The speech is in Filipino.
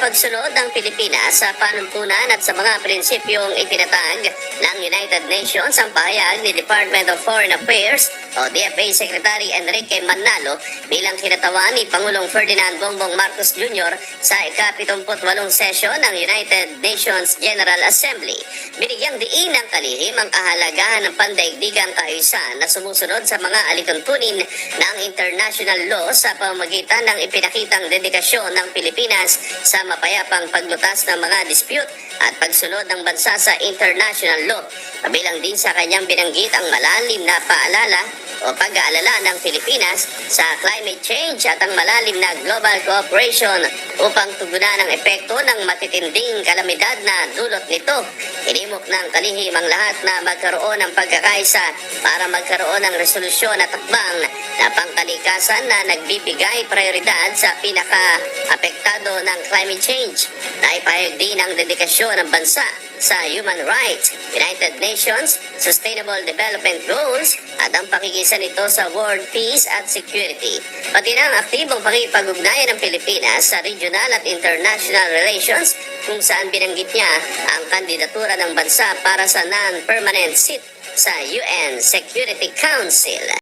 pagsunod ng Pilipinas sa panuntunan at sa mga prinsipyong itinatag ng United Nations ang pahayag ni Department of Foreign Affairs o DFA Secretary Enrique Manalo bilang kinatawan ni Pangulong Ferdinand Bongbong Marcos Jr. sa ika-78 sesyon ng United Nations General Assembly. Binigyang diin ng kalihim ang kahalagahan ng pandaigdigang kaayusan na sumusunod sa mga alituntunin ng international law sa pamamagitan ng ipinakitang dedikasyon ng Pilipinas sa mapayapang paglutas ng mga dispute at pagsunod ng bansa sa international law. Kabilang din sa kanyang binanggit ang malalim na paalala o pag-aalala ng Pilipinas sa climate change at ang malalim na global cooperation upang tugunan ang epekto ng matitinding kalamidad na dulot nito. Hinimok ng kalihim ang lahat na magkaroon ng pagkakaisa para magkaroon ng resolusyon at takbang na pangkalikasan na nagbibigay prioridad sa pinaka-apektado ng climate change. Naipahayag din ang dedikasyon ng bansa sa human rights, United Nations, Sustainable Development Goals at ang pakikisa nito sa world peace at security. Pati na ang aktibong pakipag-ugnayan ng Pilipinas sa regional at international relations kung saan binanggit niya ang kandidatura ng bansa para sa non-permanent seat sa UN Security Council.